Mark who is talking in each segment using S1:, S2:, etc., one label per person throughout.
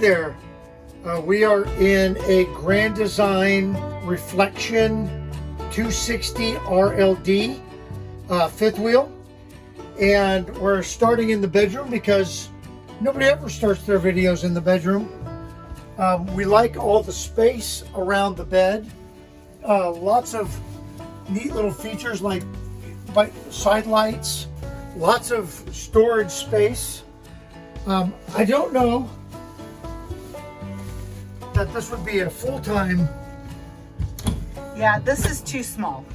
S1: there. We are in a Grand Design Reflection 260 RLD fifth wheel, and we're starting in the bedroom because nobody ever starts their videos in the bedroom. We like all the space around the bed. Lots of neat little features like side lights, lots of storage space. I don't know that this would be a full-time.
S2: Yeah, this is too small.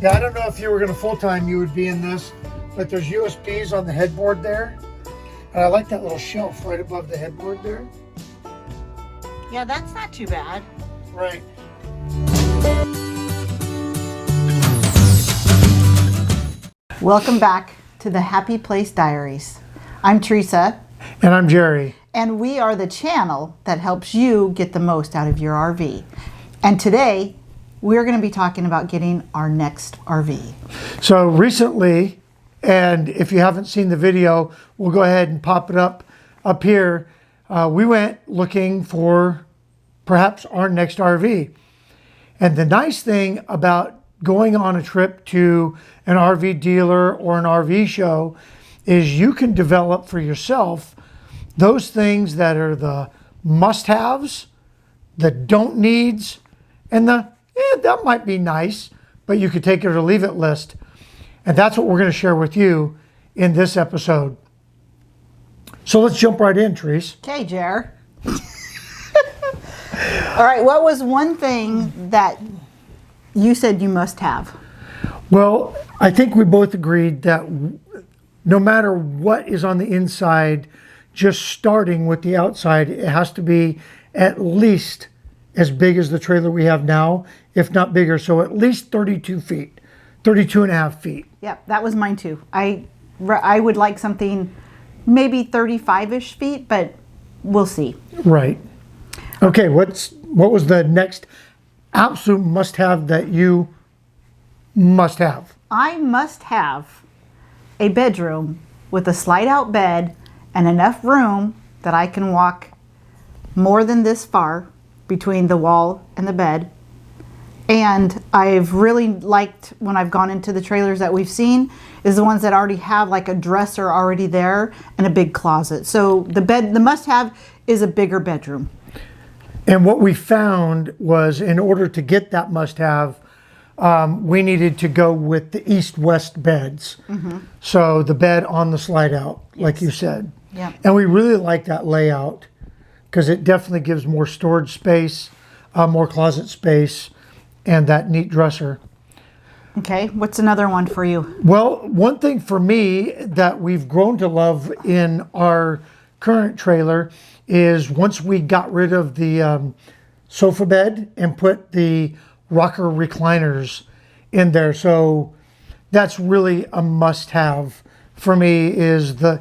S1: Yeah, I don't know if you were going to full-time you would be in this, but there's USBs on the headboard there. And I like that little shelf right above the headboard there.
S2: Yeah, that's not too bad.
S1: Right.
S2: Welcome back to the Happy Place Diaries. I'm Teresa.
S1: And I'm Jerry.
S2: And we are the channel that helps you get the most out of your RV. And today, we're going to be talking about getting our next RV.
S1: So recently, and if you haven't seen the video, we'll go ahead and pop it up here. We went looking for perhaps our next RV. And the nice thing about going on a trip to an RV dealer or an RV show is you can develop for yourself those things that are the must-haves, the don't needs, and the that might be nice, but you could take it or leave it list. And that's what we're going to share with you in this episode. So let's jump right in, Therese.
S2: Okay, Jer. All right, what was one thing that you said you must have?
S1: Well, I think we both agreed that no matter what is on the inside, just starting with the outside, it has to be at least as big as the trailer we have now, if not bigger. So at least 32 feet, 32 and a half feet.
S2: Yep, that was mine too. I would like something maybe 35-ish feet, but we'll see.
S1: Right. Okay, what was the next absolute must-have that you must have?
S2: I must have a bedroom with a slide-out bed and enough room that I can walk more than this far between the wall and the bed. And I've really liked, when I've gone into the trailers that we've seen, is the ones that already have like a dresser already there and a big closet. So the must-have is a bigger bedroom.
S1: And what we found was, in order to get that must-have, we needed to go with the east-west beds. Mm-hmm. So the bed on the slide-out, like you said.
S2: Yeah.
S1: And we really like that layout because it definitely gives more storage space, more closet space, and that neat dresser.
S2: Okay, what's another one for you?
S1: Well, one thing for me that we've grown to love in our current trailer is once we got rid of the sofa bed and put the rocker recliners in there. So that's really a must-have for me, is the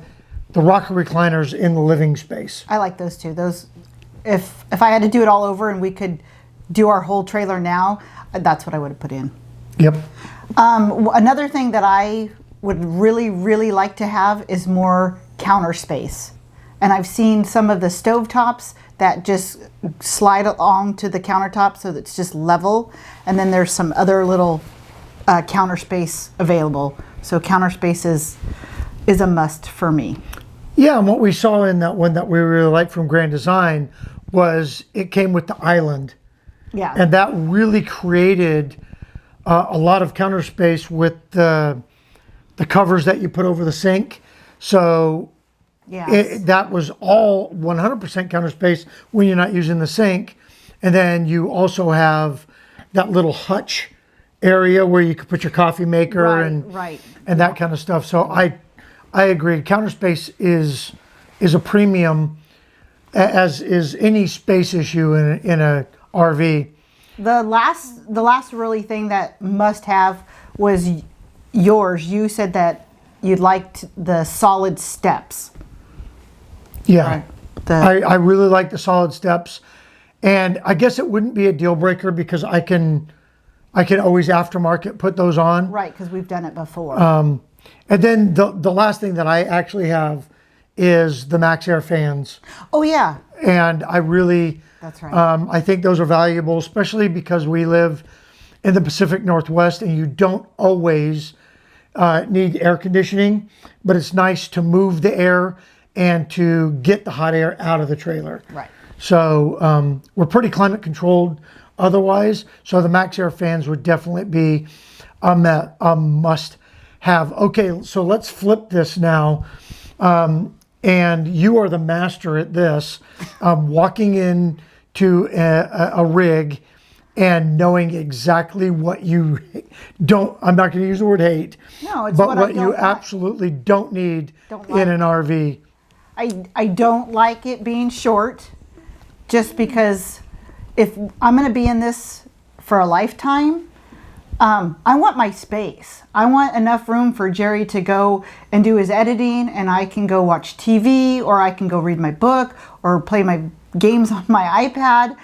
S1: rocker recliners in the living space.
S2: I like those too. Those, if I had to do it all over and we could do our whole trailer now, that's what I would have put in.
S1: Yep.
S2: Another thing that I would really, really like to have is more counter space. And I've seen some of the stovetops that just slide along to the countertop so that it's just level. And then there's some other little counter space available. So counter space is a must for me.
S1: Yeah, and what we saw in that one that we really liked from Grand Design was it came with the island.
S2: Yeah.
S1: And that really created a lot of counter space with the covers that you put over the sink. So
S2: yes.
S1: That was all 100% counter space when you're not using the sink. And then you also have that little hutch area where you could put your coffee maker and that kind of stuff. So I agree. Counter space is a premium, as is any space issue in a RV.
S2: The last really thing that must have was yours. You said that you liked the solid steps.
S1: Yeah,
S2: right.
S1: I really like the solid steps, and I guess it wouldn't be a deal breaker because I can always aftermarket put those on.
S2: Right, because we've done it before.
S1: And then the last thing that I actually have is the Max Air fans.
S2: Oh yeah.
S1: And I really,
S2: That's right.
S1: I think those are valuable, especially because we live in the Pacific Northwest and you don't always need air conditioning, but it's nice to move the air and to get the hot air out of the trailer.
S2: Right.
S1: So we're pretty climate controlled otherwise. So the Max Air fans would definitely be a must have. Okay, so let's flip this now. And you are the master at this, walking into a rig and knowing exactly what you don't, I'm not going to use the word hate,
S2: No, it's
S1: but
S2: what I
S1: what
S2: don't
S1: you
S2: like.
S1: absolutely don't need
S2: Don't like.
S1: in an RV.
S2: I don't like it being short, just because if I'm going to be in this for a lifetime, I want my space. I want enough room for Jerry to go and do his editing, and I can go watch TV, or I can go read my book, or play my games on my iPad.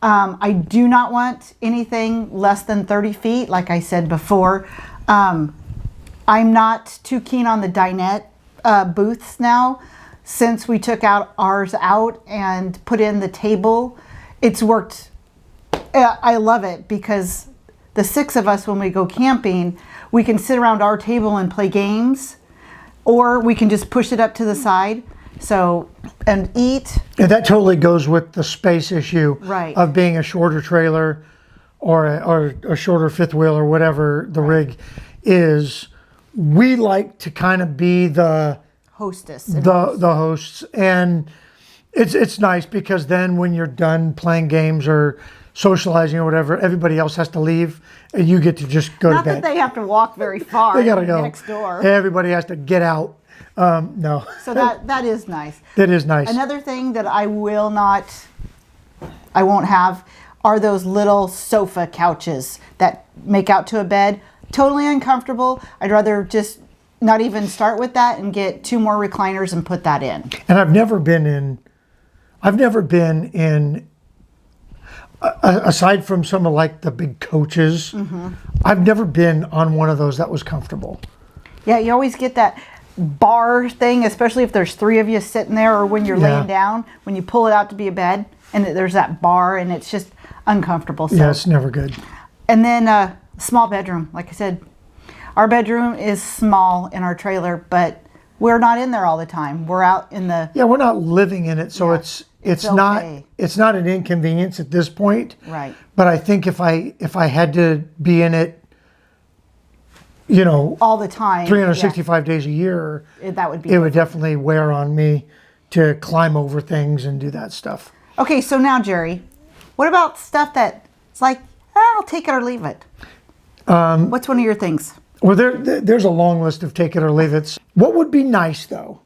S2: I do not want anything less than 30 feet, like I said before. I'm not too keen on the dinette booths now. Since we took ours out and put in the table, it's worked. I love it because the 6 of us, when we go camping, we can sit around our table and play games, or we can just push it up to the side and eat.
S1: And that totally goes with the space issue
S2: Right.
S1: of being a shorter trailer or a shorter fifth wheel or whatever the rig is. We like to kind of be the
S2: Hostess.
S1: the hosts, and it's nice because then when you're done playing games or socializing or whatever, everybody else has to leave and you get to just go
S2: Not
S1: to bed.
S2: that they have to walk very far.
S1: They gotta go
S2: next door.
S1: Everybody has to get out. No,
S2: So that is nice.
S1: that is nice.
S2: Another thing that I won't have are those little sofa couches that make out to a bed. Totally uncomfortable. I'd rather just not even start with that and get 2 more recliners and put that in.
S1: And I've never been in aside from some of like the big coaches, I've never been on one of those that was comfortable.
S2: Yeah, you always get that bar thing, especially if there's 3 of you sitting there, or when you're
S1: Yeah.
S2: laying down, when you pull it out to be a bed, and there's that bar, and it's just uncomfortable. So.
S1: Yeah, it's never good.
S2: And then small bedroom. Like I said, our bedroom is small in our trailer, but we're not in there all the time. We're out in the...
S1: Yeah, we're not living in it, so
S2: Yeah,
S1: it's not
S2: okay.
S1: it's not an inconvenience at this point.
S2: Right.
S1: But I think if I had to be in it, you know,
S2: all the time.
S1: 365 days a year,
S2: Yeah, that would be...
S1: it would definitely wear on me to climb over things and do that stuff.
S2: Okay, so now, Jerry, what about stuff that it's like, I'll take it or leave it? What's one of your things?
S1: Well, there's a long list of take it or leave it. What would be nice though,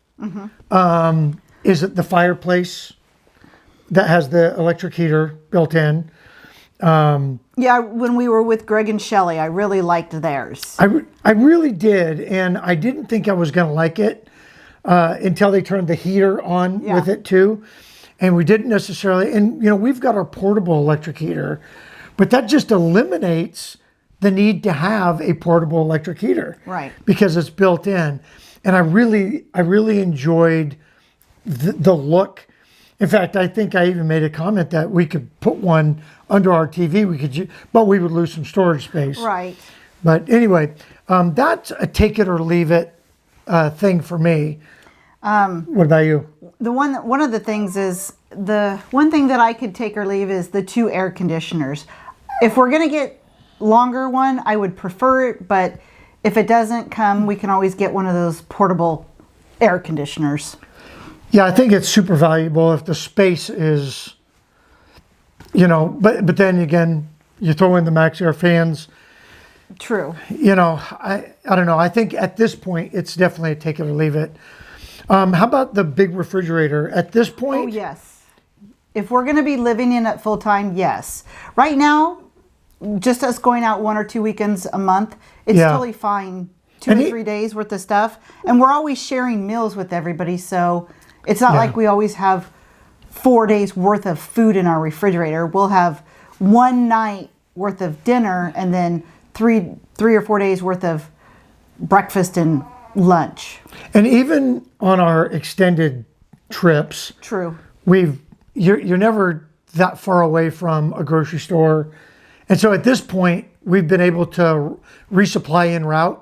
S1: is it the fireplace that has the electric heater built in?
S2: Yeah, when we were with Greg and Shelley, I really liked theirs.
S1: I really did, and I didn't think I was going to like it until they turned the heater on with it too. And we didn't necessarily, and you know, we've got our portable electric heater, but that just eliminates the need to have a portable electric heater.
S2: Right.
S1: Because it's built in. And I really enjoyed the look. In fact, I think I even made a comment that we could put one under our TV. But we would lose some storage space.
S2: Right.
S1: But anyway, that's a take it or leave it thing for me. What about you?
S2: One of the things is, the one thing that I could take or leave is the 2 air conditioners. If we're going to get longer one, I would prefer it, but if it doesn't come, we can always get one of those portable air conditioners.
S1: Yeah, I think it's super valuable if the space is, you know, but then again, you throw in the Max Air fans.
S2: True.
S1: You know, I don't know. I think at this point, it's definitely a take it or leave it. How about the big refrigerator? At this point?
S2: Oh, yes. If we're going to be living in it full time, yes. Right now, just us going out 1 or 2 weekends a month, it's totally fine. 2 or 3 days worth of stuff. And we're always sharing meals with everybody, so it's not like we always have 4 days worth of food in our refrigerator. We'll have 1 night worth of dinner and then three or 4 days worth of breakfast and lunch.
S1: And even on our extended trips,
S2: True.
S1: we've you're never that far away from a grocery store. And so at this point, we've been able to resupply en route,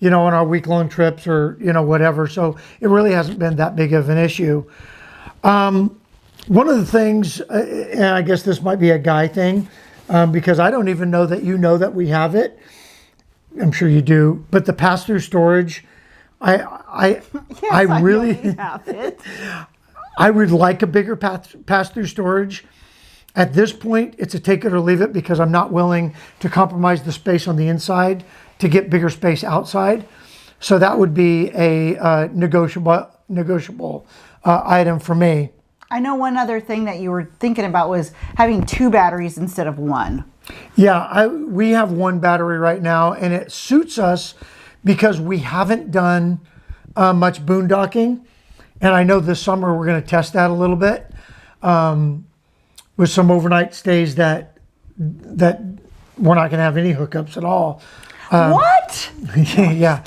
S1: on our week-long trips or, whatever. So it really hasn't been that big of an issue. One of the things, and I guess this might be a guy thing, because I don't even know that that we have it. I'm sure you do, but the pass-through storage, I really
S2: have it.
S1: I would like a bigger pass-through storage. At this point, it's a take it or leave it because I'm not willing to compromise the space on the inside to get bigger space outside. So that would be a negotiable item for me.
S2: I know one other thing that you were thinking about was having 2 batteries instead of 1.
S1: Yeah, we have 1 battery right now, and it suits us because we haven't done much boondocking. And I know this summer we're going to test that a little bit with some overnight stays that we're not going to have any hookups at all.
S2: What?
S1: Yeah.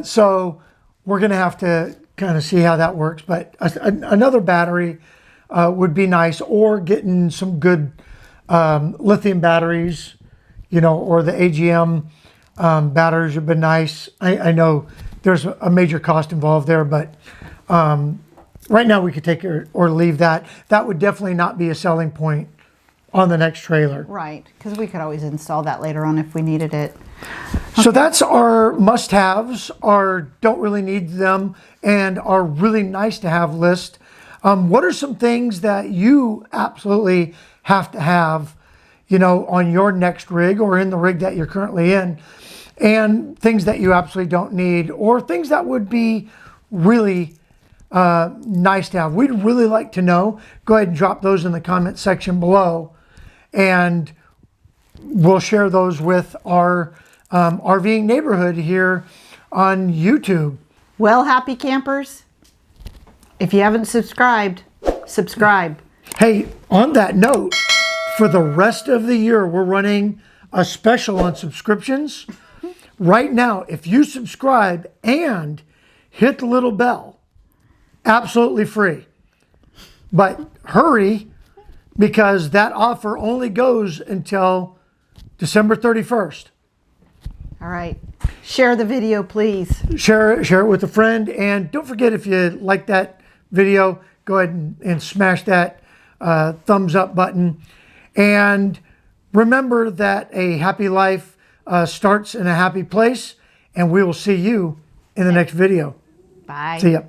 S1: So we're going to have to kind of see how that works. But another battery would be nice, or getting some good lithium batteries, or the AGM batteries would be nice. I know there's a major cost involved there, but right now we could take it or leave that. That would definitely not be a selling point on the next trailer.
S2: Right, because we could always install that later on if we needed it.
S1: So that's our must-haves, our don't really need them, and our really nice to have list. What are some things that you absolutely have to have, on your next rig or in the rig that you're currently in, and things that you absolutely don't need, or things that would be really nice to have? We'd really like to know. Go ahead and drop those in the comment section below, and we'll share those with our RVing neighborhood here on YouTube.
S2: Well, happy campers, if you haven't subscribed, subscribe.
S1: Hey, on that note, for the rest of the year, we're running a special on subscriptions. Right now, if you subscribe and hit the little bell, absolutely free. But hurry, because that offer only goes until December 31st.
S2: All right. Share the video, please.
S1: Share it with a friend. And don't forget, if you like that video, go ahead and smash that thumbs up button. And remember that a happy life starts in a happy place. And we will see you in the next video.
S2: Bye.
S1: See ya.